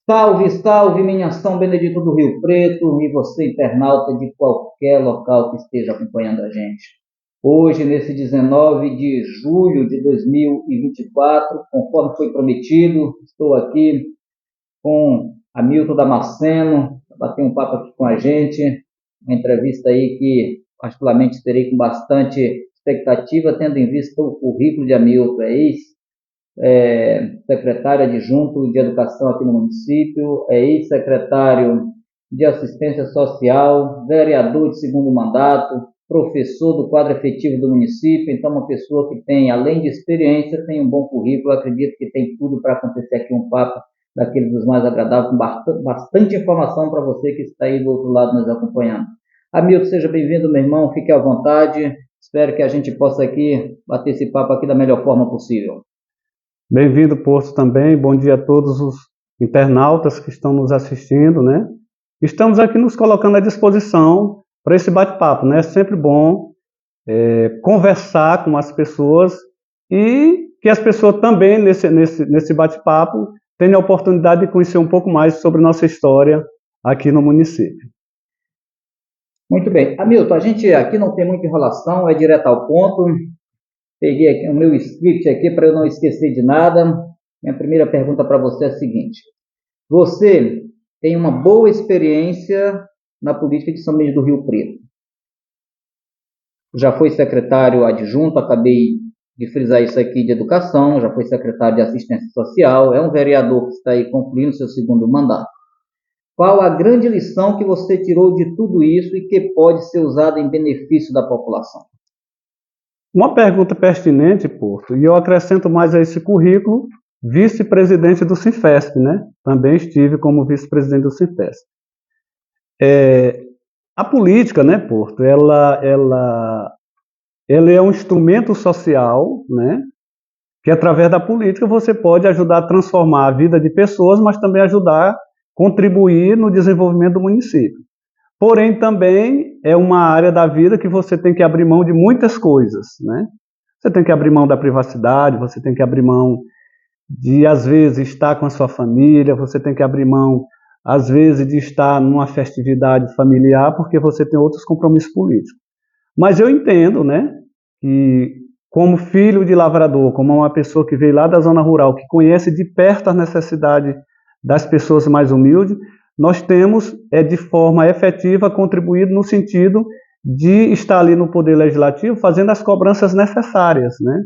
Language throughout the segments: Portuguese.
Salve, salve, minha São Benedito do Rio Preto e você, internauta de qualquer local que esteja acompanhando a gente. Hoje, nesse 19 de julho de 2024, conforme foi prometido, estou aqui com Hamilton Damasceno, para bater um papo aqui com a gente, uma entrevista aí que particularmente terei com bastante expectativa, tendo em vista o currículo de Hamilton, secretário adjunto de Educação aqui no município, é ex-secretário de Assistência Social, vereador de segundo mandato, professor do quadro efetivo do município, então uma pessoa que tem, além de experiência, tem um bom currículo, acredito que tem tudo para acontecer aqui um papo daqueles dos mais agradáveis, com bastante informação para você que está aí do outro lado nos acompanhando. Hamilton, seja bem-vindo, meu irmão, fique à vontade, espero que a gente possa aqui bater esse papo aqui da melhor forma possível. Bem-vindo, Porto, também. Bom dia a todos os internautas que estão nos assistindo, né? Estamos aqui nos colocando à disposição para esse bate-papo, né? É sempre bom conversar com as pessoas e que as pessoas também, nesse bate-papo, tenham a oportunidade de conhecer um pouco mais sobre nossa história aqui no município. Muito bem. Hamilton, a gente aqui não tem muita enrolação, é direto ao ponto. Peguei aqui o meu script aqui para eu não esquecer de nada. Minha primeira pergunta para você é a seguinte: você tem uma boa experiência na política de São Bento do Rio Preto. Já foi secretário adjunto, acabei de frisar isso aqui, de educação, já foi secretário de assistência social, é um vereador que está aí concluindo seu segundo mandato. Qual a grande lição que você tirou de tudo isso e que pode ser usada em benefício da população? Uma pergunta pertinente, Porto, e eu acrescento mais a esse currículo, vice-presidente do Sinfesp, né? Também estive como vice-presidente do Sinfesp. A política, né, Porto, ela é um instrumento social, né? Que através da política você pode ajudar a transformar a vida de pessoas, mas também ajudar a contribuir no desenvolvimento do município. Porém, também é uma área da vida que você tem que abrir mão de muitas coisas, né? Você tem que abrir mão da privacidade, você tem que abrir mão de, às vezes, estar com a sua família, você tem que abrir mão, às vezes, de estar numa festividade familiar, porque você tem outros compromissos políticos. Mas eu entendo, né, que como filho de lavrador, como uma pessoa que veio lá da zona rural, que conhece de perto a necessidade das pessoas mais humildes, nós temos, de forma efetiva, contribuído no sentido de estar ali no Poder Legislativo fazendo as cobranças necessárias, né?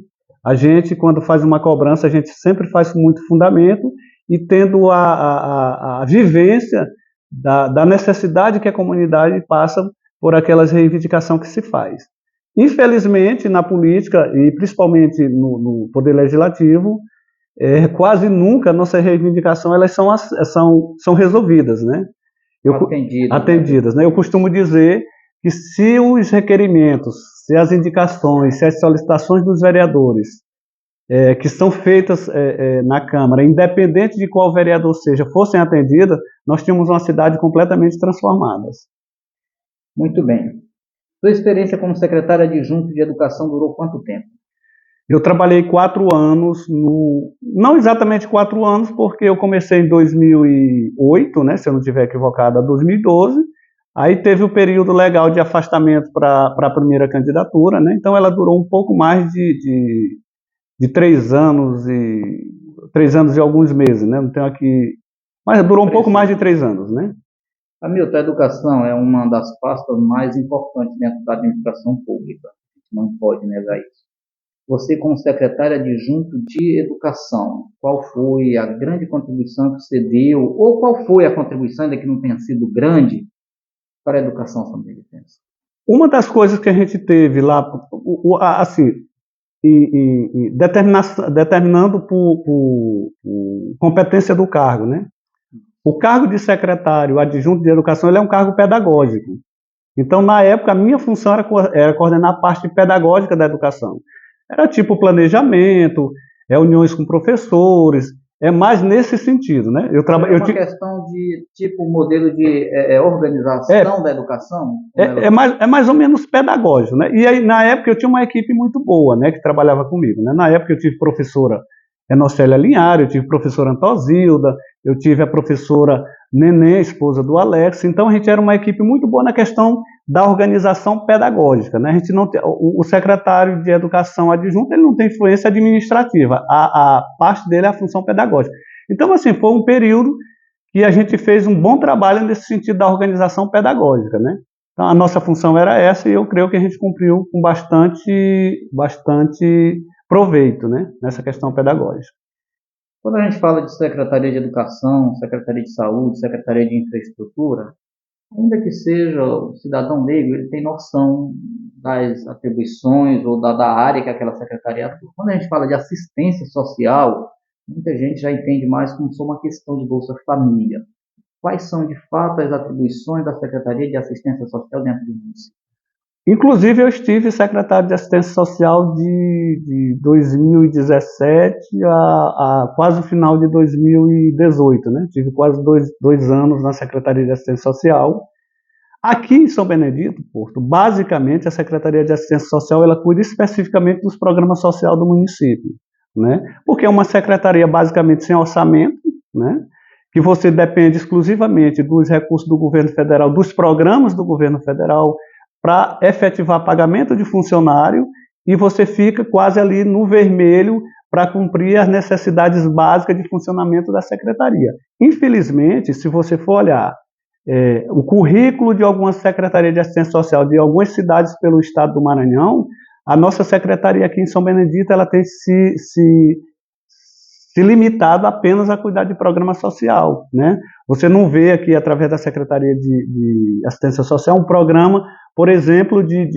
A gente, quando faz uma cobrança, a gente sempre faz com muito fundamento e tendo a vivência da necessidade que a comunidade passa por aquelas reivindicações que se faz. Infelizmente, na política, e principalmente no Poder Legislativo, quase nunca nossas reivindicações elas são resolvidas, né? Atendidas, né? Eu costumo dizer que se os requerimentos, se as indicações, se as solicitações dos vereadores que são feitas na Câmara, independente de qual vereador seja, fossem atendidas, nós tínhamos uma cidade completamente transformada. Muito bem. Sua experiência como secretário adjunto de Educação durou quanto tempo? Eu trabalhei 4 anos, não exatamente 4 anos, porque eu comecei em 2008, né, se eu não estiver equivocado, a 2012, aí teve o período legal de afastamento para a primeira candidatura, né, então ela durou um pouco mais de 3 anos e alguns meses, né, não tenho aqui, mas durou um pouco mais de 3 anos, né. Hamilton, a educação é uma das pastas mais importantes dentro da administração pública, a gente não pode negar isso. Você, como secretário adjunto de Educação, qual foi a grande contribuição que você deu, ou qual foi a contribuição, ainda que não tenha sido grande, para a educação são-beneditense? Uma das coisas que a gente teve lá, assim, determinando por competência do cargo, né? O cargo de secretário adjunto de educação ele é um cargo pedagógico. Então, na época, a minha função era coordenar a parte pedagógica da educação. Era tipo planejamento, reuniões com professores, mais nesse sentido, né? Uma questão de tipo modelo de organização da educação? É mais ou menos pedagógico, né? E aí, na época, eu tinha uma equipe muito boa, né, que trabalhava comigo, né? Na época, eu tive professora Enocélia Linhares, eu tive a professora Antosilda, eu tive a professora Nenê, esposa do Alex. Então a gente era uma equipe muito boa na questão da organização pedagógica, né? A gente não tem, o secretário de Educação adjunto, ele não tem influência administrativa, a parte dele é a função pedagógica. Então, assim, foi um período que a gente fez um bom trabalho nesse sentido da organização pedagógica, né? Então, a nossa função era essa e eu creio que a gente cumpriu com bastante proveito, né, nessa questão pedagógica. Quando a gente fala de Secretaria de Educação, Secretaria de Saúde, Secretaria de Infraestrutura, ainda que seja o cidadão leigo, ele tem noção das atribuições ou da área que aquela secretaria atua. Quando a gente fala de assistência social, muita gente já entende mais como só uma questão de Bolsa Família. Quais são, de fato, as atribuições da Secretaria de Assistência Social dentro do município? Inclusive, eu estive secretário de Assistência Social de 2017 a quase o final de 2018, né? Tive quase dois anos na Secretaria de Assistência Social. Aqui em São Benedito, Porto, basicamente a Secretaria de Assistência Social ela cuida especificamente dos programas sociais do município, né? Porque é uma secretaria basicamente sem orçamento, né? Que você depende exclusivamente dos recursos do governo federal, dos programas do governo federal, para efetivar pagamento de funcionário, e você fica quase ali no vermelho para cumprir as necessidades básicas de funcionamento da secretaria. Infelizmente, se você for olhar o currículo de algumas secretarias de assistência social de algumas cidades pelo estado do Maranhão, a nossa secretaria aqui em São Benedito ela tem se limitado apenas a cuidar de programa social, né? Você não vê aqui, através da Secretaria de Assistência Social, um programa, por exemplo, de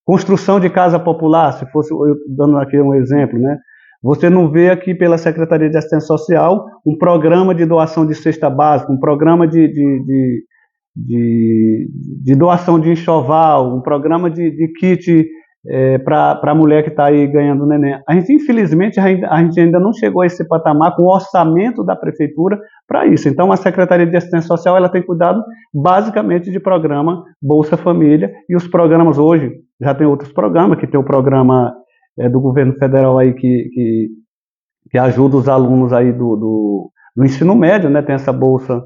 construção de casa popular, se fosse, eu dando aqui um exemplo, né? Você não vê aqui pela Secretaria de Assistência Social um programa de doação de cesta básica, um programa de doação de enxoval, um programa de kit para a mulher que está aí ganhando neném. A gente, infelizmente, a gente ainda não chegou a esse patamar com o orçamento da prefeitura para isso. Então, a Secretaria de Assistência Social ela tem cuidado basicamente de programa Bolsa Família, e os programas hoje, já tem outros programas, que tem o programa do governo federal aí que ajuda os alunos aí do ensino médio, né? Tem essa bolsa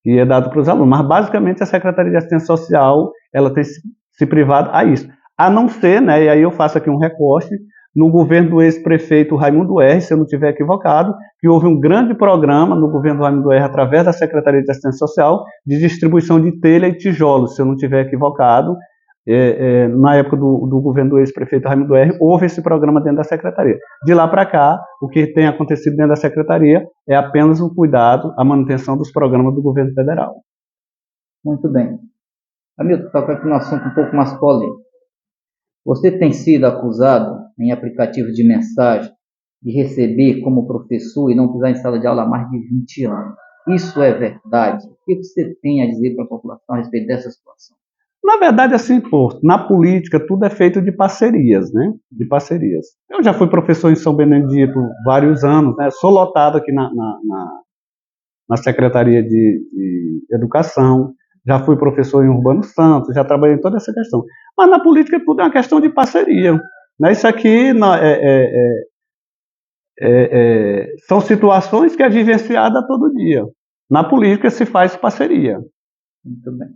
que é dada para os alunos, mas basicamente a Secretaria de Assistência Social ela tem se privado a isso. A não ser, né, e aí eu faço aqui um recorte, no governo do ex-prefeito Raimundo R., se eu não estiver equivocado, que houve um grande programa no governo do Raimundo R., através da Secretaria de Assistência Social, de distribuição de telha e tijolos, se eu não estiver equivocado. Na época do governo do ex-prefeito Raimundo R., houve esse programa dentro da Secretaria. De lá para cá, o que tem acontecido dentro da Secretaria é apenas o cuidado, a manutenção dos programas do governo federal. Muito bem. Hamilton, toca aqui um assunto um pouco mais polêmico. Você tem sido acusado em aplicativos de mensagem de receber como professor e não pisar em sala de aula há mais de 20 anos. Isso é verdade? O que você tem a dizer para a população a respeito dessa situação? Na verdade, assim, na política, tudo é feito de parcerias, né? De parcerias. Eu já fui professor em São Benedito vários anos, né? Sou lotado aqui na Secretaria de Educação, já fui professor em Urbano Santos, já trabalhei em toda essa questão. Mas na política tudo é uma questão de parceria, né? Isso aqui são situações que é vivenciada todo dia. Na política se faz parceria. Muito bem.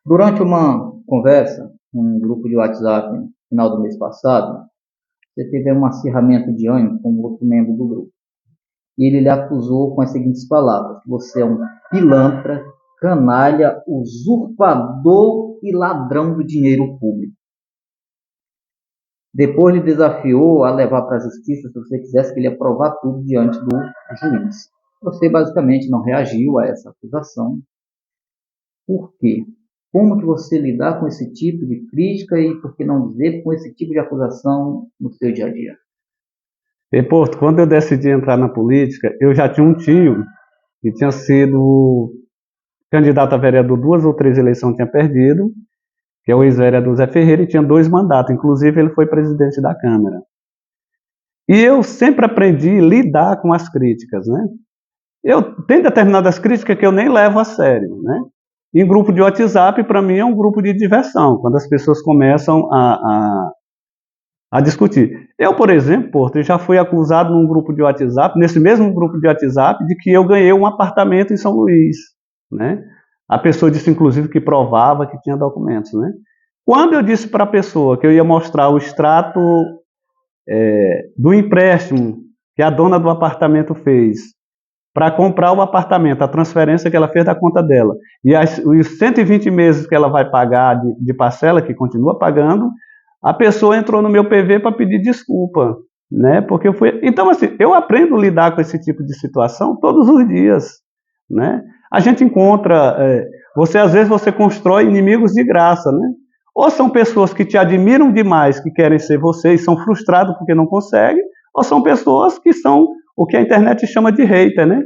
Durante uma conversa, um grupo de WhatsApp, no final do mês passado, você teve um acirramento de ânimo com outro membro do grupo. E ele lhe acusou com as seguintes palavras: você é um pilantra, canalha, usurpador e ladrão do dinheiro público. Depois lhe desafiou a levar para a justiça se você quisesse que ele ia provar tudo diante do juiz. Você basicamente não reagiu a essa acusação. Por quê? Como que você lidar com esse tipo de crítica e, por que não dizer, com esse tipo de acusação no seu dia a dia? E, Porto, quando eu decidi entrar na política, eu já tinha um tio que tinha sido candidato a vereador 2 ou 3 eleições, tinha perdido, que é o ex-vereador Zé Ferreira, e tinha 2 mandatos, inclusive ele foi presidente da Câmara. E eu sempre aprendi a lidar com as críticas, né? Tem determinadas críticas que eu nem levo a sério, né? Em grupo de WhatsApp, para mim, é um grupo de diversão, quando as pessoas começam a a discutir. Eu, por exemplo, Porto, já fui acusado num grupo de WhatsApp, nesse mesmo grupo de WhatsApp, de que eu ganhei um apartamento em São Luís, né? A pessoa disse, inclusive, que provava que tinha documentos, né? Quando eu disse para a pessoa que eu ia mostrar o extrato do empréstimo que a dona do apartamento fez para comprar o apartamento, a transferência que ela fez da conta dela, e os 120 meses que ela vai pagar de parcela, que continua pagando, a pessoa entrou no meu PV para pedir desculpa, né? Porque eu fui... Então, assim, eu aprendo a lidar com esse tipo de situação todos os dias, né? A gente encontra... às vezes, você constrói inimigos de graça, né? Ou são pessoas que te admiram demais, que querem ser você e são frustrados porque não conseguem, ou são pessoas que são o que a internet chama de hater, né?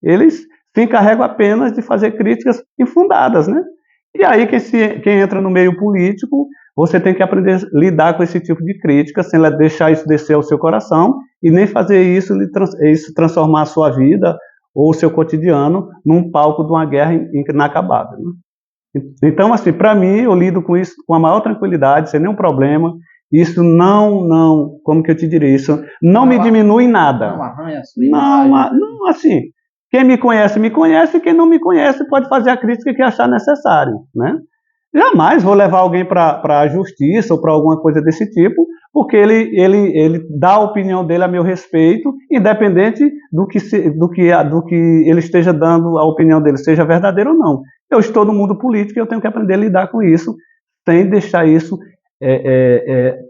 Eles se encarregam apenas de fazer críticas infundadas, né? E aí, quem entra no meio político, você tem que aprender a lidar com esse tipo de crítica, sem deixar isso descer ao seu coração, e nem fazer isso transformar a sua vida ou o seu cotidiano num palco de uma guerra inacabável, né? Então, assim, para mim, eu lido com isso com a maior tranquilidade, sem nenhum problema. Isso não, como que eu te diria, isso não me diminui em nada. Não arranha a sua imagem. Não, assim, quem me conhece, quem não me conhece pode fazer a crítica que achar necessário, né? Jamais vou levar alguém para a justiça ou para alguma coisa desse tipo, porque ele dá a opinião dele a meu respeito, independente do que ele esteja dando a opinião dele, seja verdadeira ou não. Eu estou no mundo político e eu tenho que aprender a lidar com isso, sem deixar isso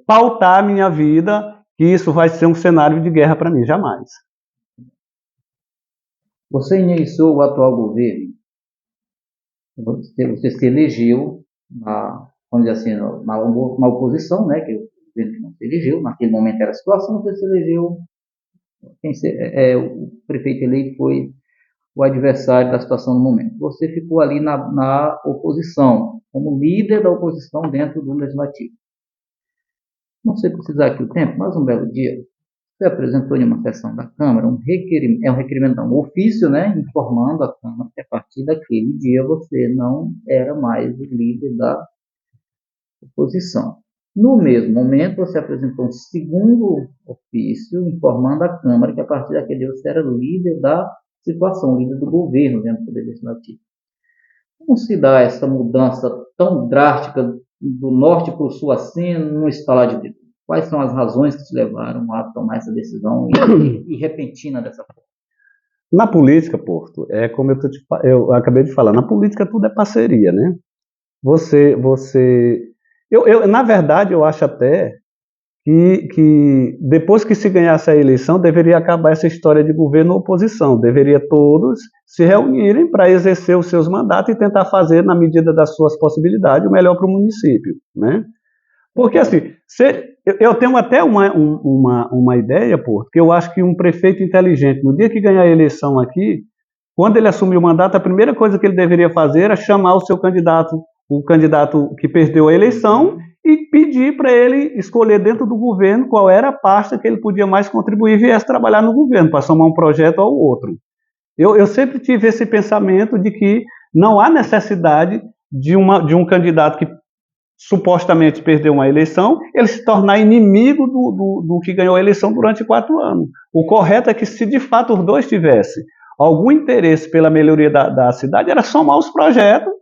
pautar a minha vida, que isso vai ser um cenário de guerra para mim, jamais. Você iniciou o atual governo, você se elegeu, vamos dizer assim, na oposição, né, que o governo que não se elegeu, naquele momento era a situação, você se elegeu, o prefeito eleito foi o adversário da situação no momento. Você ficou ali na oposição, como líder da oposição dentro do Legislativo. Não sei precisar aqui o tempo, mas um belo dia, você apresentou em uma sessão da Câmara um requerimento, um ofício, né, informando a Câmara que a partir daquele dia você não era mais o líder da oposição. No mesmo momento, você apresentou um segundo ofício informando a Câmara que a partir daquele dia você era líder da situação, líder do governo dentro do Poder Legislativo. Como se dá essa mudança tão drástica do norte para o sul assim, num estalar de dedo? Quais são as razões que te levaram a tomar essa decisão e repentina dessa forma? Na política, Porto, é como eu acabei de falar, na política tudo é parceria, né? Na verdade, eu acho até que depois que se ganhasse a eleição, deveria acabar essa história de governo ou oposição. Deveria todos se reunirem para exercer os seus mandatos e tentar fazer, na medida das suas possibilidades, o melhor para o município, né? Porque, assim, eu tenho até uma ideia, Porto, que eu acho que um prefeito inteligente, no dia que ganhar a eleição aqui, quando ele assumir o mandato, a primeira coisa que ele deveria fazer era chamar o seu candidato, o candidato que perdeu a eleição, e pedir para ele escolher dentro do governo qual era a pasta que ele podia mais contribuir e viesse trabalhar no governo, para somar um projeto ao outro. Eu sempre tive esse pensamento de que não há necessidade de um candidato que supostamente perdeu uma eleição, ele se tornar inimigo do que ganhou a eleição durante 4 anos. O correto é que, se de fato os dois tivessem algum interesse pela melhoria da cidade, era somar os projetos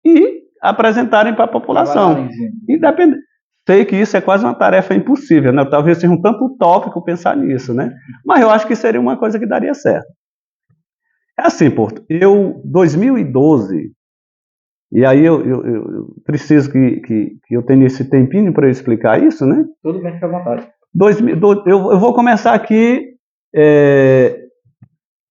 e apresentarem para a população. Independente. Sei que isso é quase uma tarefa impossível, né? Talvez seja um tanto utópico pensar nisso, né? Mas eu acho que seria uma coisa que daria certo. É assim, Porto, 2012, e aí eu preciso que eu tenha esse tempinho para eu explicar isso, né? Tudo bem, fica à vontade. Eu vou começar aqui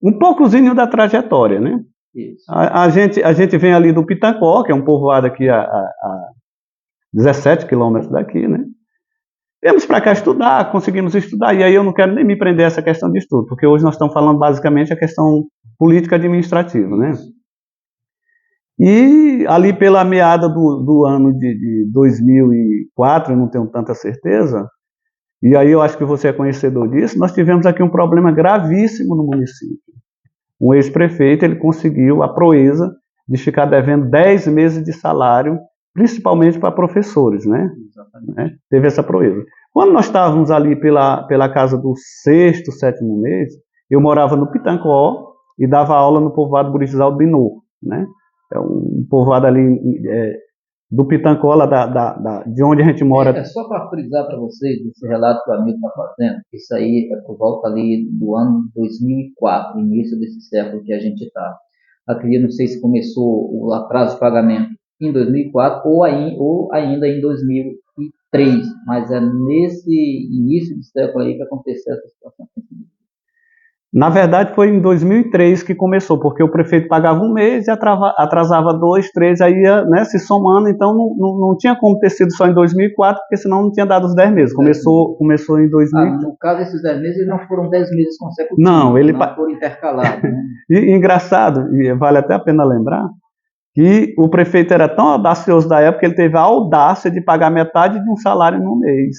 um poucozinho da trajetória, né? Isso. A gente vem ali do Pitacó, que é um povoado aqui a 17 quilômetros daqui, né? Viemos para cá estudar, conseguimos estudar, e aí eu não quero nem me prender a essa questão de estudo, porque hoje nós estamos falando basicamente a questão política administrativa, né? E ali pela meada do ano de 2004, eu não tenho tanta certeza, e aí eu acho que você é conhecedor disso, nós tivemos aqui um problema gravíssimo no município. Um ex-prefeito, ele conseguiu a proeza de ficar devendo 10 meses de salário, principalmente para professores, né? Teve essa proeza. Quando nós estávamos ali pela casa do sexto, sétimo mês, eu morava no Pitancó e dava aula no povoado Burizal de Novo, né? É um povoado ali do Pitancó, lá de onde a gente mora. Só para frisar para vocês, esse relato que o amigo está fazendo, isso aí é por volta ali do ano 2004, início desse século que a gente está. Acredito, não sei se começou o atraso de pagamento em 2004 ou ainda em 2003, mas é nesse início de século aí que aconteceu essa situação. Na verdade, foi em 2003 que começou, porque o prefeito pagava um mês e atrasava 2, 3, aí ia, né, se somando, então não tinha como ter sido só em 2004, porque senão não tinha dado os 10 meses. Começou em 2000. No caso, esses 10 meses não foram 10 meses consecutivos, não foram intercalados. Né? E engraçado, e vale até a pena lembrar, que o prefeito era tão audacioso da época que ele teve a audácia de pagar metade de um salário no mês.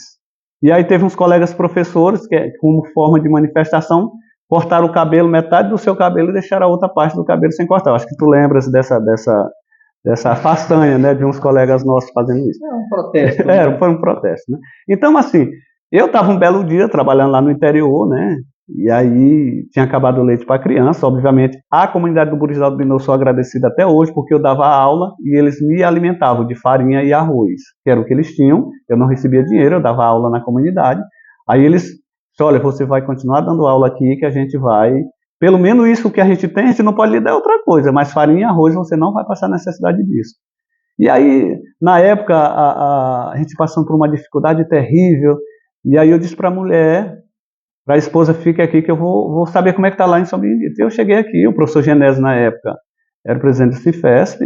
E aí teve uns colegas professores que, como forma de manifestação, cortaram o cabelo, metade do seu cabelo, e deixaram a outra parte do cabelo sem cortar. Acho que tu lembras dessa façanha, né, de uns colegas nossos fazendo isso. É um protesto. Né? Foi um protesto, né? Então, assim, eu estava um belo dia trabalhando lá no interior, né, e aí tinha acabado o leite para criança. Obviamente, a comunidade do Burizal do Binu, sou agradecida até hoje, porque eu dava aula e eles me alimentavam de farinha e arroz, que era o que eles tinham. Eu não recebia dinheiro, eu dava aula na comunidade. Aí eles... olha, você vai continuar dando aula aqui, que a gente vai, pelo menos isso que a gente tem, a gente não pode lhe dar outra coisa, mas farinha e arroz você não vai passar necessidade disso. E aí, na época, a gente passando por uma dificuldade terrível, e aí eu disse para a mulher, para a esposa, fique aqui que eu vou saber como é que está lá em São Benedito. Eu cheguei aqui, o professor Genésio, na época, era o presidente do Cifesp,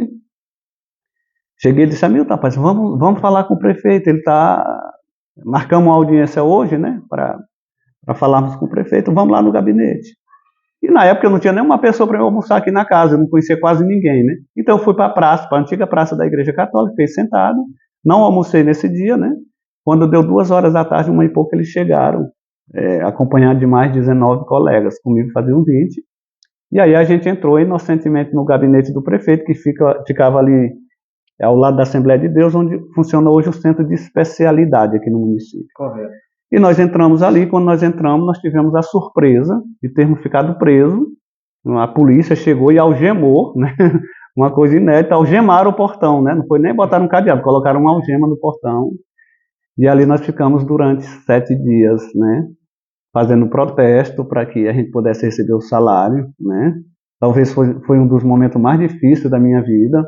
cheguei e disse, amigo, rapaz, vamos falar com o prefeito, ele está... Marcamos uma audiência hoje, né, para falarmos com o prefeito, vamos lá no gabinete. E na época eu não tinha nenhuma pessoa para eu almoçar aqui na casa, eu não conhecia quase ninguém, né? Então eu fui para a praça, para a antiga praça da Igreja Católica, fiquei sentado, não almocei nesse dia, né? Quando deu 2 horas da tarde, 1h e pouco, eles chegaram, acompanhados de mais 19 colegas, comigo faziam 20. E aí a gente entrou inocentemente no gabinete do prefeito, que ficava ali ao lado da Assembleia de Deus, onde funciona hoje o Centro de Especialidade aqui no município. Correto. E nós entramos ali, quando nós entramos, nós tivemos a surpresa de termos ficado presos. A polícia chegou e algemou, né? Uma coisa inédita, algemaram o portão, né? Não foi nem botar um cadeado, colocaram uma algema no portão. E ali nós ficamos durante 7 dias, né? Fazendo protesto para que a gente pudesse receber o salário, né? Talvez foi um dos momentos mais difíceis da minha vida.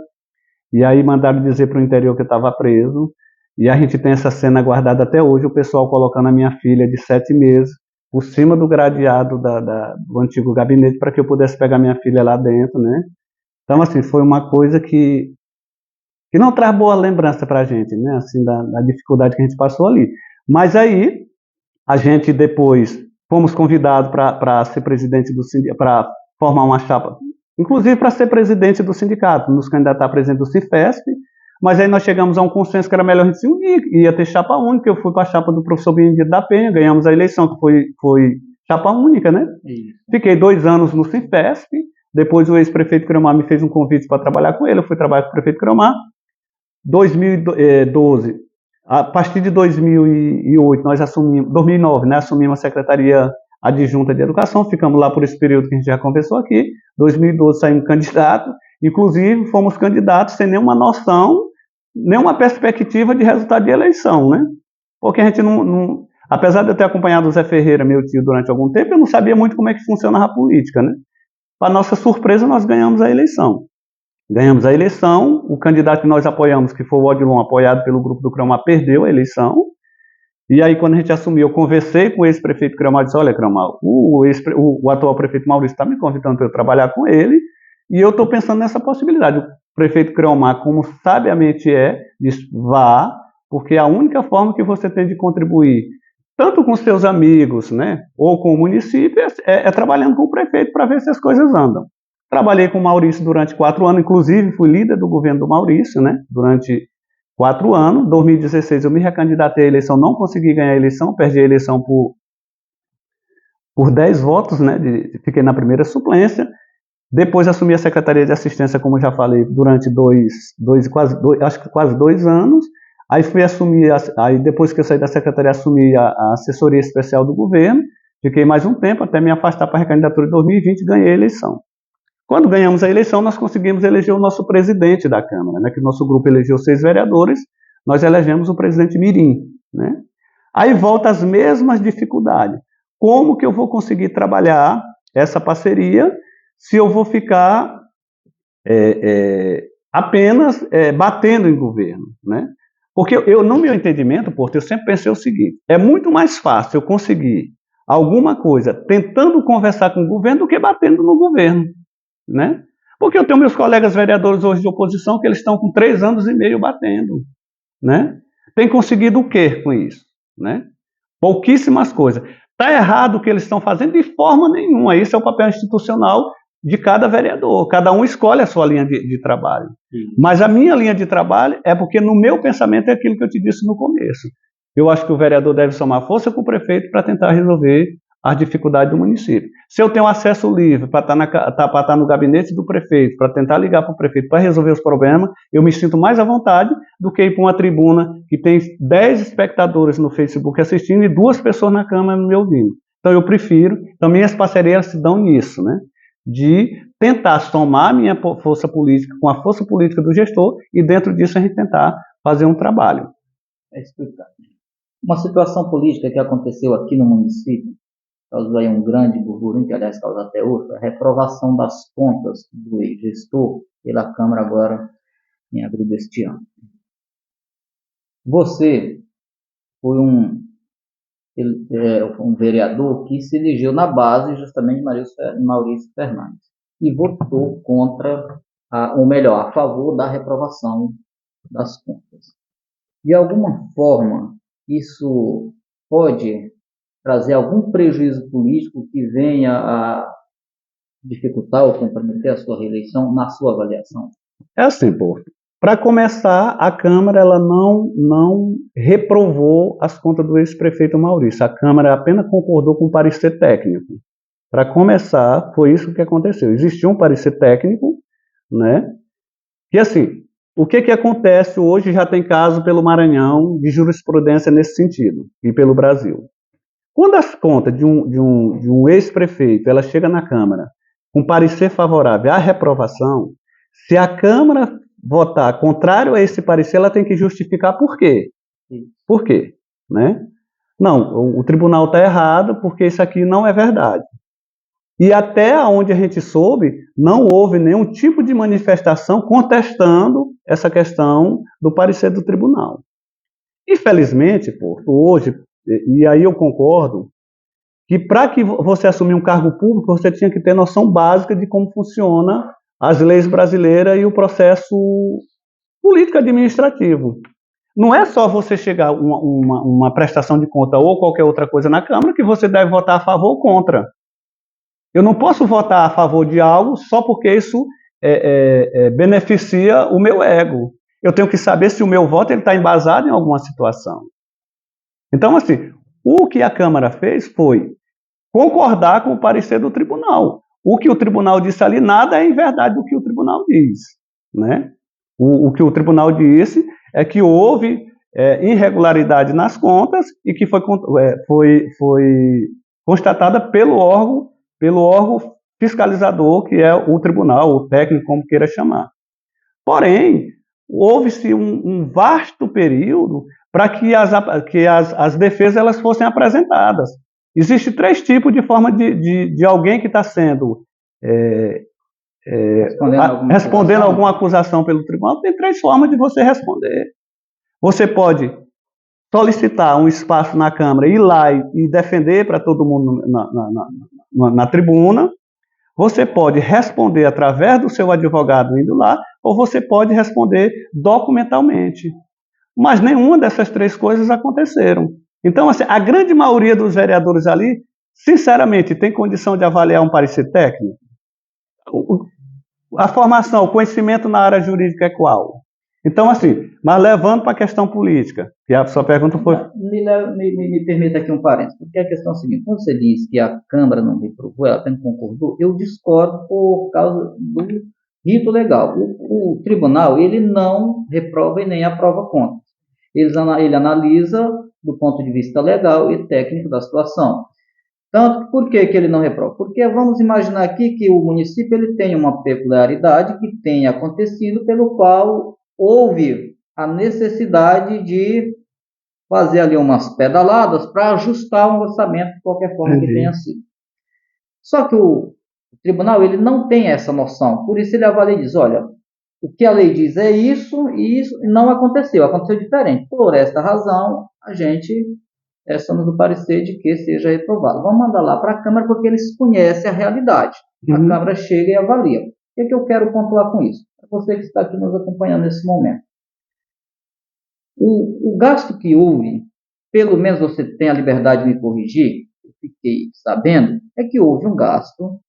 E aí mandaram dizer para o interior que eu estava preso. E a gente tem essa cena guardada até hoje, o pessoal colocando a minha filha de 7 meses por cima do gradeado do antigo gabinete para que eu pudesse pegar minha filha lá dentro, né? Então, assim, foi uma coisa que não traz boa lembrança para a gente, né? Assim, da dificuldade que a gente passou ali. Mas aí, a gente depois fomos convidados para ser presidente do sindicato, para formar uma chapa, inclusive para ser presidente do sindicato, nos candidatar a presidente do Cifesp. Mas aí nós chegamos a um consenso que era melhor a gente se unir, ia ter chapa única. Eu fui para a chapa do professor Benedito da Penha, ganhamos a eleição, que foi chapa única, né? Isso. Fiquei 2 anos no Cifesp, depois o ex-prefeito Cromar me fez um convite para trabalhar com ele, eu fui trabalhar com o prefeito Cromar. 2012, a partir de 2008, nós assumimos, 2009, né, assumimos a Secretaria Adjunta de Educação, ficamos lá por esse período que a gente já conversou aqui. 2012 saímos candidato. Inclusive, fomos candidatos sem nenhuma noção, nenhuma perspectiva de resultado de eleição, né? Porque a gente não... Apesar de eu ter acompanhado o Zé Ferreira, meu tio, durante algum tempo, eu não sabia muito como é que funcionava a política, né? Para nossa surpresa, nós ganhamos a eleição. Ganhamos a eleição, o candidato que nós apoiamos, que foi o Odilon, apoiado pelo grupo do Cromar, perdeu a eleição. E aí, quando a gente assumiu, eu conversei com o ex-prefeito Cromar e disse, olha, Cromar, o atual prefeito Maurício está me convidando para eu trabalhar com ele, e eu estou pensando nessa possibilidade. O prefeito Cromar, como sabiamente diz, vá, porque a única forma que você tem de contribuir, tanto com seus amigos, né, ou com o município, é trabalhando com o prefeito para ver se as coisas andam. Trabalhei com o Maurício durante 4 anos, inclusive fui líder do governo do Maurício, né, durante 4 anos. Em 2016 eu me recandidatei à eleição, não consegui ganhar a eleição, perdi a eleição por 10 votos, né, fiquei na primeira suplência. Depois assumi a Secretaria de Assistência, como já falei, durante quase 2 anos. Aí fui assumir, aí depois que eu saí da secretaria, assumi a assessoria especial do governo, fiquei mais um tempo até me afastar para a recandidatura em 2020 e ganhei a eleição. Quando ganhamos a eleição, nós conseguimos eleger o nosso presidente da Câmara, né, que o nosso grupo elegeu 6 vereadores, nós elegemos o presidente Mirim, né? Aí volta as mesmas dificuldades. Como que eu vou conseguir trabalhar essa parceria se eu vou ficar apenas batendo em governo, né? Porque eu, no meu entendimento, Porto, eu sempre pensei o seguinte: é muito mais fácil eu conseguir alguma coisa tentando conversar com o governo do que batendo no governo, né? Porque eu tenho meus colegas vereadores hoje de oposição que eles estão com 3 anos e meio batendo, né? Tem conseguido o quê com isso, né? Pouquíssimas coisas. Está errado o que eles estão fazendo de forma nenhuma. Esse é o papel institucional de cada vereador. Cada um escolhe a sua linha de trabalho. Sim. Mas a minha linha de trabalho é porque no meu pensamento é aquilo que eu te disse no começo. Eu acho que o vereador deve somar força com o prefeito para tentar resolver as dificuldades do município. Se eu tenho acesso livre para estar no gabinete do prefeito, para tentar ligar para o prefeito para resolver os problemas, eu me sinto mais à vontade do que ir para uma tribuna que tem 10 espectadores no Facebook assistindo e 2 pessoas na Câmara me ouvindo. Então eu prefiro, então minhas parcerias se dão nisso, né? De tentar somar minha força política com a força política do gestor e dentro disso a gente tentar fazer um trabalho. É explicado. Uma situação política que aconteceu aqui no município, causou aí um grande burburinho, que aliás causa até hoje, a reprovação das contas do ex-gestor pela Câmara agora em abril deste ano. Você foi um vereador que se elegeu na base justamente de Maurício Fernandes e votou contra, ou melhor, a favor da reprovação das contas. De alguma forma, isso pode trazer algum prejuízo político que venha a dificultar ou comprometer a sua reeleição, na sua avaliação? É assim, Porto. Para começar, a Câmara ela não reprovou as contas do ex-prefeito Maurício. A Câmara apenas concordou com o parecer técnico. Para começar, foi isso que aconteceu. Existiu um parecer técnico, né? E assim, o que acontece hoje? Já tem caso pelo Maranhão de jurisprudência nesse sentido, e pelo Brasil. Quando as contas de um ex-prefeito ela chega na Câmara com parecer favorável à reprovação, se a Câmara votar contrário a esse parecer, ela tem que justificar por quê. Por quê? Né? Não, o tribunal está errado porque isso aqui não é verdade. E até onde a gente soube, não houve nenhum tipo de manifestação contestando essa questão do parecer do tribunal. Infelizmente, Porto, hoje, e aí eu concordo, que para que você assumir um cargo público, você tinha que ter noção básica de como funciona as leis brasileiras e o processo político-administrativo. Não é só você chegar a uma prestação de conta ou qualquer outra coisa na Câmara que você deve votar a favor ou contra. Eu não posso votar a favor de algo só porque isso beneficia o meu ego. Eu tenho que saber se o meu voto está embasado em alguma situação. Então, assim, o que a Câmara fez foi concordar com o parecer do tribunal. O que o tribunal disse ali, nada é em verdade do que o tribunal diz, né? O que o tribunal disse é que houve irregularidade nas contas e que foi constatada pelo órgão fiscalizador, que é o tribunal, o técnico, como queira chamar. Porém, houve-se um vasto período para que as defesas elas fossem apresentadas. Existem 3 tipos de forma de alguém que está sendo respondendo alguma acusação pelo tribunal. Tem 3 formas de você responder. Você pode solicitar um espaço na Câmara, ir lá e defender para todo mundo na tribuna. Você pode responder através do seu advogado indo lá, ou você pode responder documentalmente. Mas nenhuma dessas 3 coisas aconteceram. Então, assim, a grande maioria dos vereadores ali, sinceramente, tem condição de avaliar um parecer técnico? A formação, o conhecimento na área jurídica é qual? Então, assim, mas levando para a questão política, que a sua pergunta foi... Me permita aqui um parênteses, porque a questão é a seguinte: quando você diz que a Câmara não reprovou, ela apenas concordou, eu discordo por causa do rito legal. O tribunal, ele não reprova e nem aprova contas. Ele analisa do ponto de vista legal e técnico da situação. Tanto, por que ele não reprova? Porque vamos imaginar aqui que o município ele tem uma peculiaridade que tenha acontecido pelo qual houve a necessidade de fazer ali umas pedaladas para ajustar um orçamento de qualquer forma que tenha sido. Só que o tribunal ele não tem essa noção, por isso ele avalia e diz, olha, o que a lei diz é isso e isso não aconteceu, aconteceu diferente. Por esta razão, a gente somos do parecer de que seja reprovado. Vamos mandar lá para a Câmara porque eles conhecem a realidade. A Câmara chega e avalia. O que eu quero pontuar com isso? É você que está aqui nos acompanhando nesse momento. O gasto que houve, pelo menos você tem a liberdade de me corrigir, eu fiquei sabendo, é que houve um gasto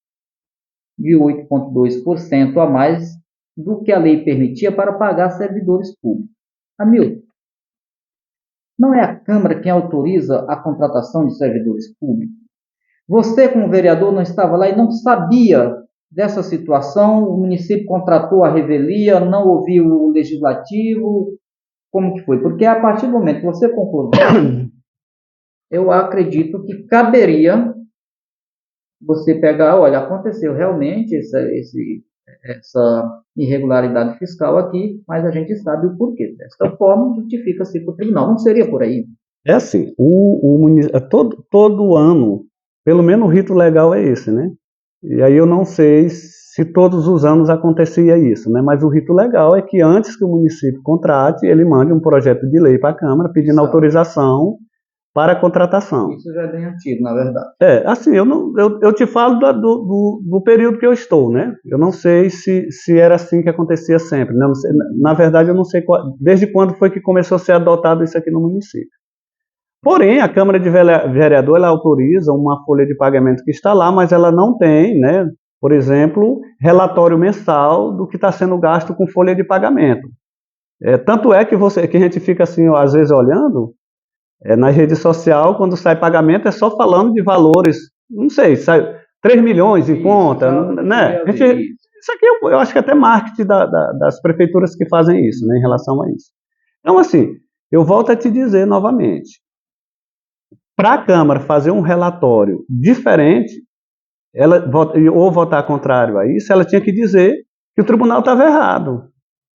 de 8,2% a mais do que a lei permitia para pagar servidores públicos. Hamilton, não é a Câmara quem autoriza a contratação de servidores públicos? Você, como vereador, não estava lá e não sabia dessa situação, o município contratou a revelia, não ouviu o legislativo, como que foi? Porque a partir do momento que você concordou, eu acredito que caberia você pegar, olha, aconteceu realmente essa irregularidade fiscal aqui, mas a gente sabe o porquê. Desta forma, justifica-se para o tribunal. Não seria por aí? É assim, todo ano, pelo menos o rito legal é esse, né? E aí eu não sei se todos os anos acontecia isso, né? Mas o rito legal é que antes que o município contrate, ele mande um projeto de lei para a Câmara pedindo autorização para a contratação. Isso já é bem antigo, na verdade. Assim, eu te falo do período que eu estou, né? Eu não sei se era assim que acontecia sempre, né? Na verdade, eu não sei desde quando foi que começou a ser adotado isso aqui no município. Porém, a Câmara de Vereador, ela autoriza uma folha de pagamento que está lá, mas ela não tem, né? Por exemplo, relatório mensal do que está sendo gasto com folha de pagamento. Tanto é que a gente fica assim, às vezes olhando, na rede social, quando sai pagamento, é só falando de valores, não sei, sai 3 milhões em conta, né? Isso aqui eu acho que até marketing das prefeituras que fazem isso, né, em relação a isso. Então, assim, eu volto a te dizer novamente, para a Câmara fazer um relatório diferente, ou votar contrário a isso, ela tinha que dizer que o tribunal estava errado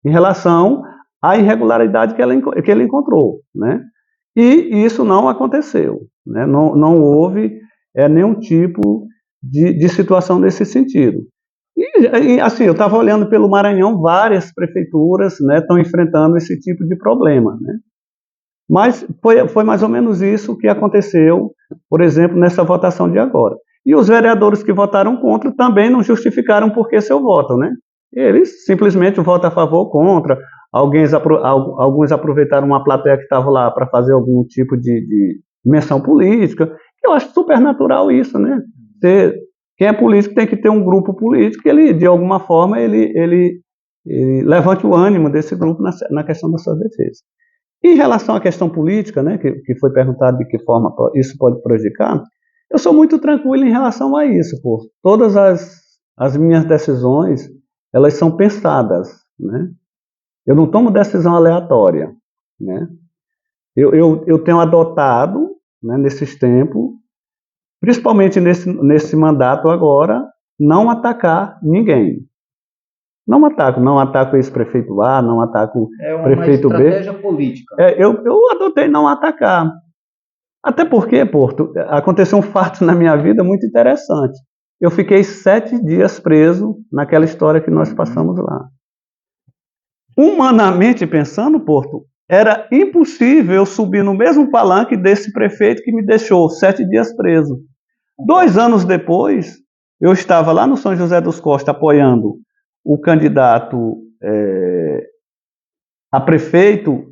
em relação à irregularidade que ele encontrou, né? E isso não aconteceu, né? Não houve nenhum tipo de situação nesse sentido. E assim, eu estava olhando pelo Maranhão, várias prefeituras, né, estão enfrentando esse tipo de problema, né? Mas foi mais ou menos isso que aconteceu, por exemplo, nessa votação de agora. E os vereadores que votaram contra também não justificaram por que seu voto, né? Eles simplesmente votam a favor ou contra. Alguns aproveitaram uma plateia que estava lá para fazer algum tipo de menção política. Eu acho super natural isso, né? Quem é político tem que ter um grupo político que ele, de alguma forma, ele levante o ânimo desse grupo na questão da sua defesa. Em relação à questão política, né, que foi perguntado de que forma isso pode prejudicar, eu sou muito tranquilo em relação a isso, pô. Todas as minhas decisões, elas são pensadas, né? Eu não tomo decisão aleatória, né? Eu tenho adotado, né, nesses tempos, principalmente nesse mandato agora, não atacar ninguém. Não ataco esse prefeito A, não ataco o prefeito B. É uma estratégia política. Eu adotei não atacar. Até porque, Porto, aconteceu um fato na minha vida muito interessante. Eu fiquei 7 dias preso naquela história que nós passamos lá. Humanamente pensando, Porto, era impossível eu subir no mesmo palanque desse prefeito que me deixou 7 dias preso. 2 anos depois, eu estava lá no São José dos Costa apoiando o candidato a prefeito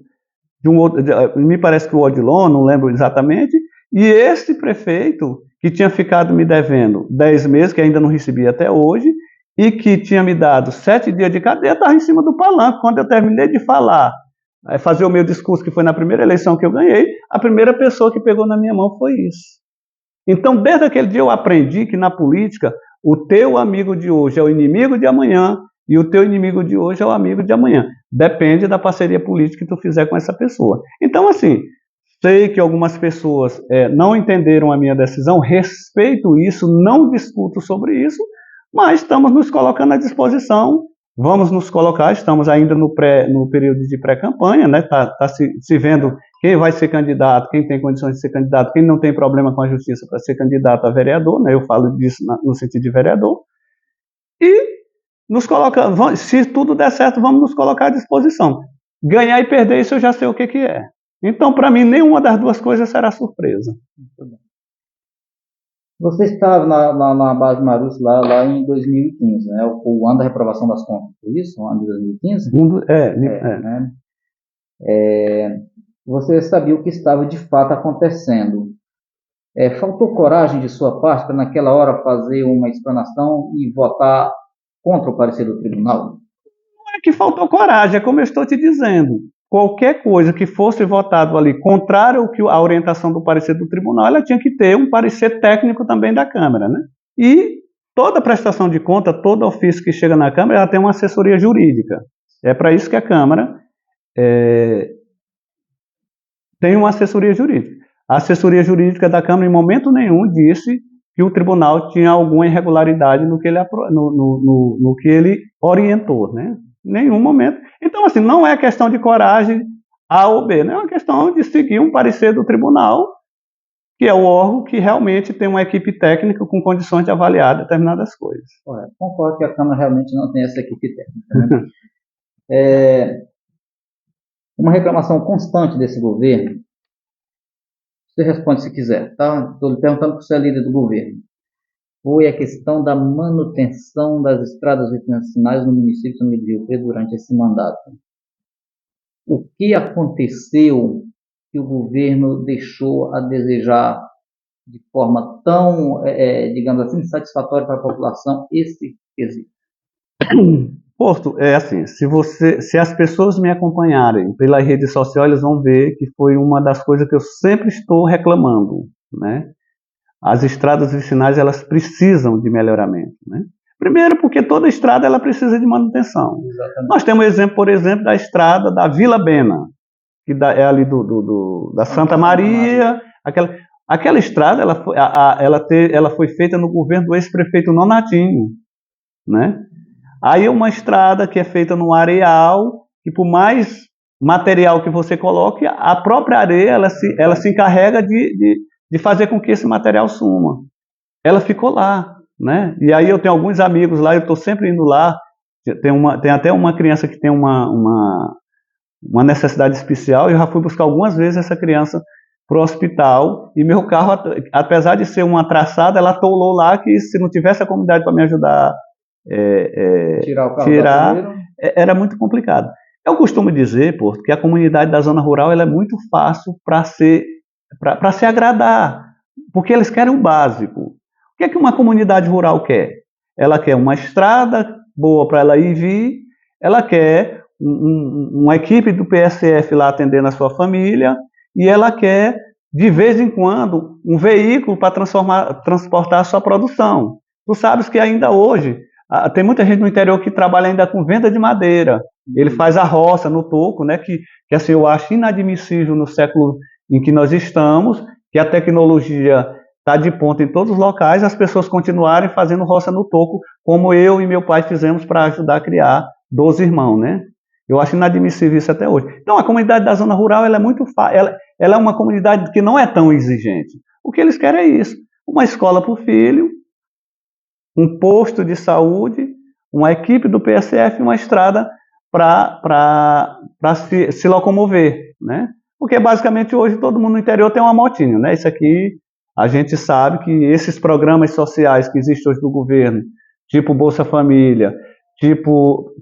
de um outro, me parece que o Odilon, não lembro exatamente, e esse prefeito que tinha ficado me devendo 10 meses, que ainda não recebi até hoje, e que tinha me dado 7 dias de cadeia, estava em cima do palanque. Quando eu terminei de falar, fazer o meu discurso, que foi na primeira eleição que eu ganhei, a primeira pessoa que pegou na minha mão foi isso. Então, desde aquele dia eu aprendi que na política, o teu amigo de hoje é o inimigo de amanhã, e o teu inimigo de hoje é o amigo de amanhã. Depende da parceria política que tu fizer com essa pessoa. Então, assim, sei que algumas pessoas não entenderam a minha decisão, respeito isso, não discuto sobre isso, mas estamos nos colocando à disposição, vamos nos colocar, estamos ainda no período de pré-campanha, né? Tá se vendo quem vai ser candidato, quem tem condições de ser candidato, quem não tem problema com a justiça para ser candidato a vereador, né? Eu falo disso no sentido de vereador, e se tudo der certo, vamos nos colocar à disposição. Ganhar e perder, isso eu já sei o que é. Então, para mim, nenhuma das duas coisas será surpresa. Você estava na base Marúcio lá em 2015, né? O ano da reprovação das contas, foi isso? O ano de 2015? Né? Você sabia o que estava de fato acontecendo. Faltou coragem de sua parte para naquela hora fazer uma explanação e votar contra o parecer do tribunal? Não é que faltou coragem, é como eu estou te dizendo. Qualquer coisa que fosse votado ali contrário à orientação do parecer do tribunal, ela tinha que ter um parecer técnico também da Câmara, né? E toda prestação de conta, todo ofício que chega na Câmara, ela tem uma assessoria jurídica. É para isso que a Câmara tem uma assessoria jurídica. A assessoria jurídica da Câmara, em momento nenhum, disse que o tribunal tinha alguma irregularidade no que ele orientou, né? Em nenhum momento. Então, assim, não é questão de coragem A ou B, né? É uma questão de seguir um parecer do tribunal, que é o órgão que realmente tem uma equipe técnica com condições de avaliar determinadas coisas. Concordo que a Câmara realmente não tem essa equipe técnica, né? Uma reclamação constante desse governo, você responde se quiser, tá? Estou lhe perguntando porque você é líder do governo. Foi a questão da manutenção das estradas vicinais no município de Rio Preto durante esse mandato. O que aconteceu que o governo deixou a desejar de forma tão, digamos assim, satisfatória para a população esse quesito? Porto, é assim, se as pessoas me acompanharem pela rede social, eles vão ver que foi uma das coisas que eu sempre estou reclamando, né? As estradas vicinais, elas precisam de melhoramento, né? Primeiro porque toda estrada ela precisa de manutenção. Exatamente. Nós temos exemplo, por exemplo, da estrada da Vila Bena, que é ali da Santa Maria. Aquela estrada ela foi feita no governo do ex-prefeito Nonatinho, né? Aí uma estrada que é feita no areal, que por mais material que você coloque, a própria areia ela se encarrega de fazer com que esse material suma. Ela ficou lá, né? E aí eu tenho alguns amigos lá, eu estou sempre indo lá, tem até uma criança que tem uma necessidade especial, eu já fui buscar algumas vezes essa criança para o hospital, e meu carro, apesar de ser uma traçada, ela atolou lá, que se não tivesse a comunidade para me ajudar tirar o carro era muito complicado. Eu costumo dizer, Porto, que a comunidade da zona rural ela é muito fácil para se agradar, porque eles querem o básico. O que é que uma comunidade rural quer? Ela quer uma estrada boa para ela ir e vir, ela quer uma equipe do PSF lá atendendo a sua família, e ela quer, de vez em quando, um veículo para transportar a sua produção. Tu sabes que ainda hoje tem muita gente no interior que trabalha ainda com venda de madeira. Ele faz a roça no toco, né? Que assim, eu acho inadmissível no século em que nós estamos, que a tecnologia está de ponta em todos os locais, as pessoas continuarem fazendo roça no toco, como eu e meu pai fizemos para ajudar a criar 12 irmãos, né? Eu acho inadmissível isso até hoje. Então, a comunidade da zona rural ela é muito ela é uma comunidade que não é tão exigente. O que eles querem é isso: uma escola para o filho, um posto de saúde, uma equipe do PSF e uma estrada para se locomover, né? Porque basicamente hoje todo mundo no interior tem uma motinha, né? Isso aqui a gente sabe que esses programas sociais que existem hoje do governo, tipo Bolsa Família, tipo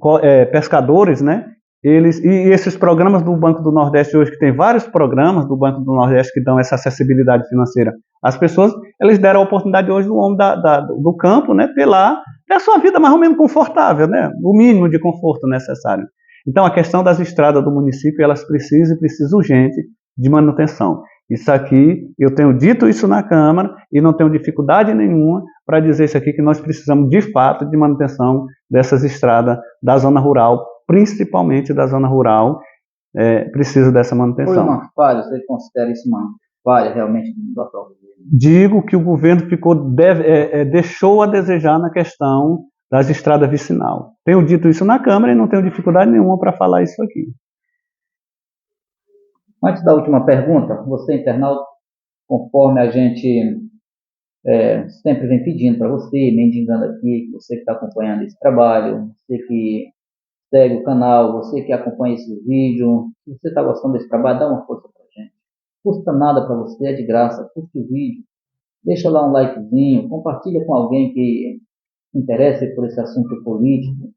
pescadores, né? E esses programas do Banco do Nordeste hoje, que tem vários programas do Banco do Nordeste que dão essa acessibilidade financeira às pessoas, eles deram a oportunidade hoje do homem do campo, né, ter a sua vida mais ou menos confortável, né, o mínimo de conforto necessário. Então, a questão das estradas do município, elas precisam urgente de manutenção. Isso aqui, eu tenho dito isso na Câmara e não tenho dificuldade nenhuma para dizer isso aqui, que nós precisamos de fato de manutenção dessas estradas da zona rural, principalmente da zona rural, precisa dessa manutenção. Foi uma falha, você considera isso uma falha realmente do atual governo? Digo que o governo deixou a desejar na questão das estradas vicinal. Tenho dito isso na Câmara e não tenho dificuldade nenhuma para falar isso aqui. Antes da última pergunta, você, internauta, conforme a gente sempre vem pedindo para você, mendigando aqui, você que está acompanhando esse trabalho, você que segue o canal, você que acompanha esse vídeo, se você está gostando desse trabalho, dá uma força para a gente. Não custa nada para você, é de graça, curte o vídeo, deixa lá um likezinho, compartilha com alguém que se interessa por esse assunto político,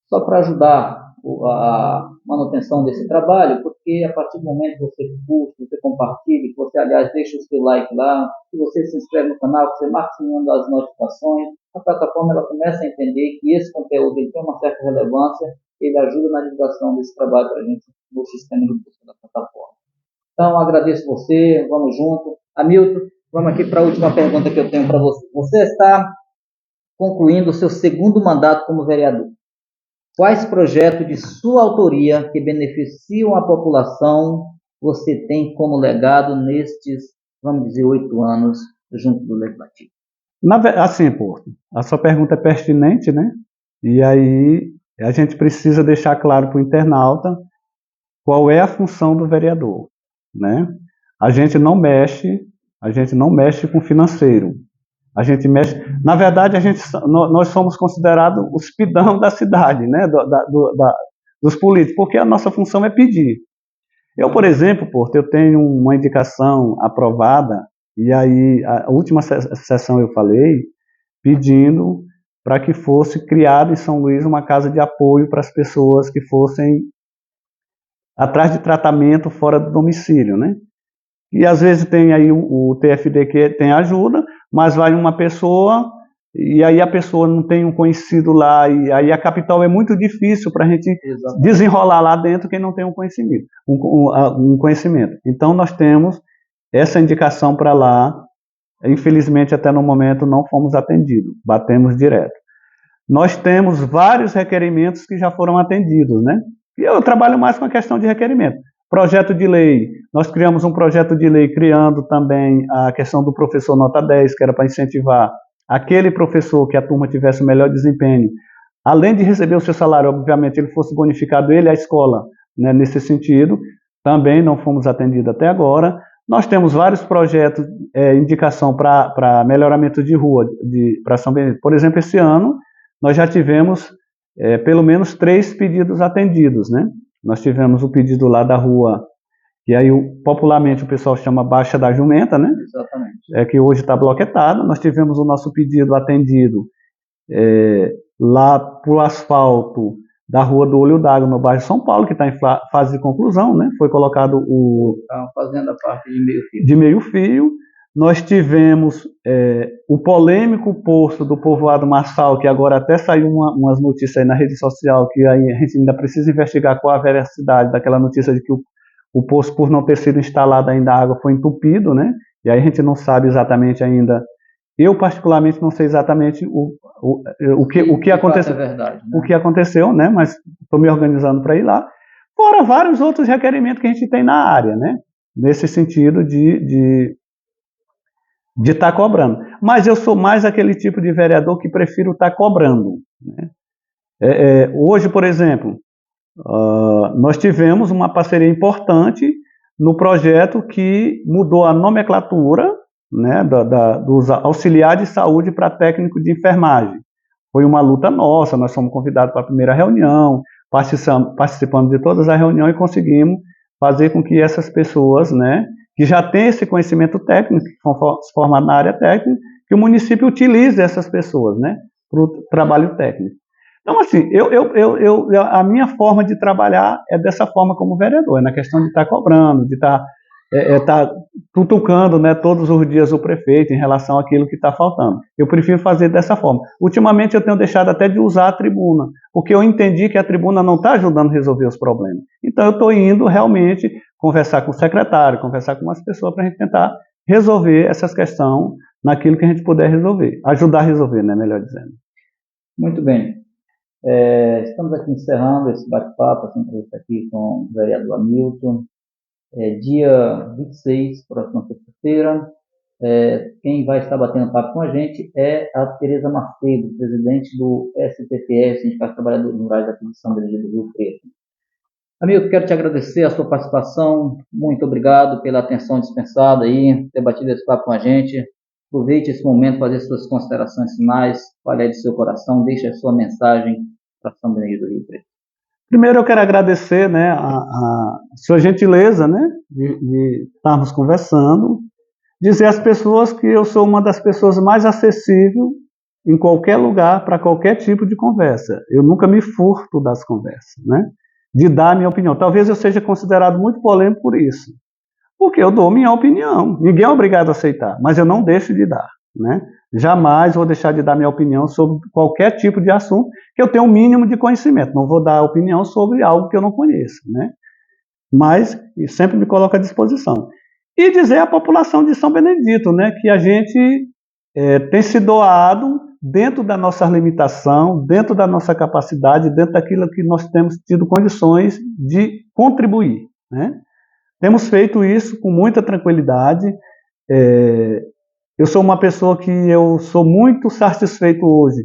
só para ajudar a manutenção desse trabalho, porque a partir do momento que você curte, você compartilha, que você, aliás, deixa o seu like lá, que você se inscreve no canal, que você marca o sininho das notificações, a plataforma ela começa a entender que esse conteúdo ele tem uma certa relevância, ele ajuda na divulgação desse trabalho para a gente no sistema de busca da plataforma. Então, agradeço você, vamos junto. Hamilton, vamos aqui para a última pergunta que eu tenho para você. Você está concluindo o seu segundo mandato como vereador. Quais projetos de sua autoria que beneficiam a população você tem como legado nestes, vamos dizer, 8 anos junto do Legislativo? Assim, Porto, a sua pergunta é pertinente, né? E aí a gente precisa deixar claro para o internauta qual é a função do vereador, né? A gente não mexe com o financeiro. A gente mexe, na verdade, nós somos considerados os pidão da cidade, né, dos políticos, porque a nossa função é pedir. Eu, por exemplo, Porto, eu tenho uma indicação aprovada, e aí, a última sessão eu falei, pedindo para que fosse criada em São Luís uma casa de apoio para as pessoas que fossem atrás de tratamento fora do domicílio, né? E às vezes tem aí o TFD que tem ajuda, mas vai uma pessoa e aí a pessoa não tem um conhecido lá, e aí a capital é muito difícil para a gente desenrolar lá dentro quem não tem um conhecimento. Então nós temos essa indicação para lá, infelizmente até no momento não fomos atendidos, batemos direto. Nós temos vários requerimentos que já foram atendidos, né? E eu trabalho mais com a questão de requerimento. Projeto de lei, nós criamos um projeto de lei criando também a questão do professor nota 10, que era para incentivar aquele professor que a turma tivesse o melhor desempenho, além de receber o seu salário, obviamente, ele fosse bonificado, ele e a escola, né, nesse sentido, também não fomos atendidos até agora. Nós temos vários projetos, indicação para melhoramento de rua, para São Benedito. Por exemplo, esse ano, nós já tivemos pelo menos 3 pedidos atendidos, né? Nós tivemos o pedido lá da rua, que aí popularmente o pessoal chama Baixa da Jumenta, né? Exatamente. Que hoje está bloquetada. Nós tivemos o nosso pedido atendido lá para o asfalto da Rua do Olho d'Água, no bairro São Paulo, que está em fase de conclusão, né? Foi colocado fazendo a parte de meio fio. De meio fio. Nós tivemos o polêmico posto do povoado Marçal, que agora até saiu umas notícias aí na rede social, que aí a gente ainda precisa investigar qual a veracidade daquela notícia de que o poço, por não ter sido instalado ainda, a água foi entupido, né? E aí a gente não sabe exatamente ainda. Eu, particularmente, não sei exatamente o que aconteceu. É verdade, né? O que aconteceu, né? Mas estou me organizando para ir lá. Fora vários outros requerimentos que a gente tem na área, né? Nesse sentido de estar cobrando. Mas eu sou mais aquele tipo de vereador que prefiro estar cobrando, né? Hoje, por exemplo, nós tivemos uma parceria importante no projeto que mudou a nomenclatura, né, dos auxiliares de saúde para técnico de enfermagem. Foi uma luta nossa, nós fomos convidados para a primeira reunião, participamos de todas as reuniões e conseguimos fazer com que essas pessoas, né, que já têm esse conhecimento técnico, que são formados na área técnica, que o município utilize essas pessoas, né, para o trabalho técnico. Então, assim, a minha forma de trabalhar é dessa forma como vereador, na questão de estar cobrando, de estar cutucando, né, todos os dias o prefeito em relação àquilo que está faltando. Eu prefiro fazer dessa forma. Ultimamente eu tenho deixado até de usar a tribuna, porque eu entendi que a tribuna não está ajudando a resolver os problemas. Então eu estou indo realmente conversar com o secretário, conversar com umas pessoas para a gente tentar resolver essas questões naquilo que a gente puder resolver, ajudar a resolver, né, melhor dizendo. Muito bem. Estamos aqui encerrando esse bate-papo, essa entrevista aqui com o vereador Hamilton. Dia 26, próxima sexta-feira. Quem vai estar batendo papo com a gente é a Tereza Macedo, presidente do STTS, Sindicato dos Trabalhadores Rurais aqui de São Benedito do Rio Preto. Hamilton, quero te agradecer a sua participação, muito obrigado pela atenção dispensada aí, ter batido esse papo com a gente. Aproveite esse momento para fazer suas considerações finais, fale aí do seu coração, deixe a sua mensagem para São Benedito do Rio Preto. Primeiro eu quero agradecer, né, a sua gentileza, né, de estarmos conversando, dizer às pessoas que eu sou uma das pessoas mais acessíveis em qualquer lugar para qualquer tipo de conversa. Eu nunca me furto das conversas, né, de dar a minha opinião. Talvez eu seja considerado muito polêmico por isso, porque eu dou minha opinião. Ninguém é obrigado a aceitar, mas eu não deixo de dar, né? Jamais vou deixar de dar minha opinião sobre qualquer tipo de assunto que eu tenha um mínimo de conhecimento. Não vou dar opinião sobre algo que eu não conheço, né? Mas sempre me coloco à disposição. E dizer à população de São Benedito, né, que a gente tem se doado dentro da nossa limitação, dentro da nossa capacidade, dentro daquilo que nós temos tido condições de contribuir, né? Temos feito isso com muita tranquilidade. Eu sou uma pessoa que eu sou muito satisfeito hoje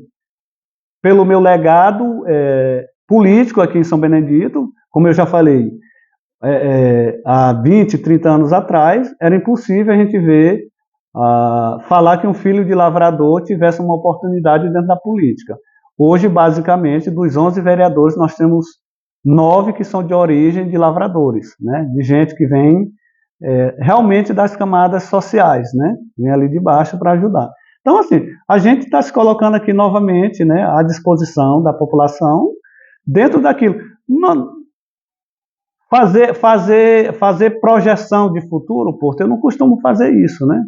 pelo meu legado político aqui em São Benedito. Como eu já falei, há 20, 30 anos atrás, era impossível a gente ver, falar que um filho de lavrador tivesse uma oportunidade dentro da política. Hoje, basicamente, dos 11 vereadores, nós temos 9 que são de origem de lavradores, né? De gente que vem realmente das camadas sociais, né? Vem ali de baixo para ajudar. Então, assim, a gente está se colocando aqui novamente, né, à disposição da população, dentro daquilo. Fazer projeção de futuro, Porto, eu não costumo fazer isso, né?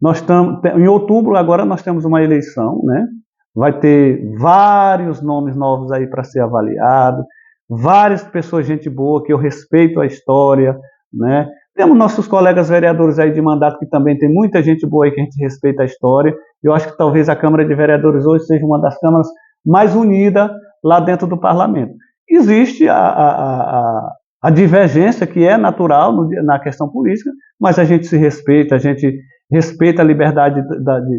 Nós estamos, em outubro agora nós temos uma eleição, né? Vai ter vários nomes novos aí para ser avaliado, várias pessoas, gente boa, que eu respeito a história, né? Temos nossos colegas vereadores aí de mandato, que também tem muita gente boa aí que a gente respeita a história. Eu acho que talvez a Câmara de Vereadores hoje seja uma das câmaras mais unidas lá dentro do parlamento. Existe a divergência, que é natural na questão política, mas a gente se respeita, a gente respeita a liberdade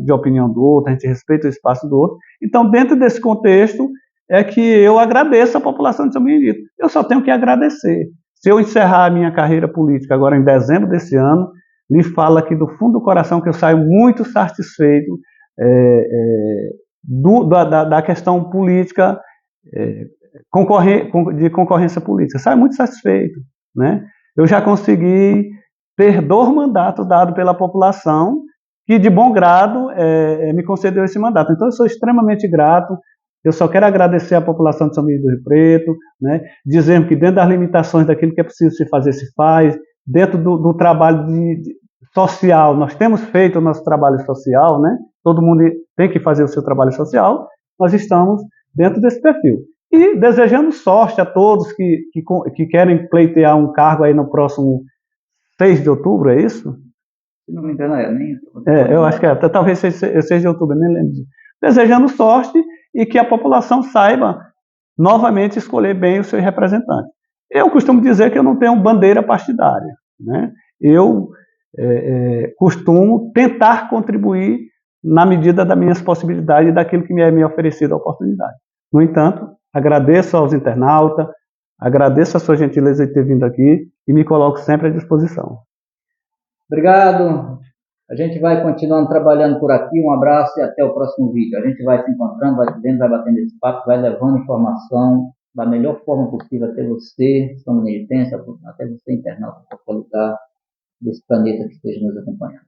de opinião do outro, a gente respeita o espaço do outro. Então, dentro desse contexto, é que eu agradeço a população de São Benedito. Eu só tenho que agradecer. Se eu encerrar a minha carreira política agora em dezembro desse ano, lhe falo aqui do fundo do coração que eu saio muito satisfeito da questão política, de concorrência política. Saio muito satisfeito, né? Eu já consegui ter 2 mandatos dados pela população que, de bom grado, me concedeu esse mandato. Então, eu sou extremamente grato. Eu só quero agradecer à população de São Benedito do Rio Preto, né, dizendo que dentro das limitações daquilo que é preciso se fazer, se faz, dentro do trabalho social, nós temos feito o nosso trabalho social, né, todo mundo tem que fazer o seu trabalho social, nós estamos dentro desse perfil. E desejando sorte a todos que querem pleitear um cargo aí no próximo 6 de outubro, é isso? Se não me engano, nem... eu acho que talvez 6 de outubro, nem lembro. Desejando sorte e que a população saiba novamente escolher bem os seus representantes. Eu costumo dizer que eu não tenho bandeira partidária, né? Eu costumo tentar contribuir na medida das minhas possibilidades e daquilo que me é oferecido a oportunidade. No entanto, agradeço aos internautas, agradeço a sua gentileza de ter vindo aqui e me coloco sempre à disposição. Obrigado. A gente vai continuando trabalhando por aqui. Um abraço e até o próximo vídeo. A gente vai se encontrando, vai batendo esse papo, vai levando informação da melhor forma possível até você, São Beneditense, até você internauta, em qualquer lugar desse planeta que esteja nos acompanhando.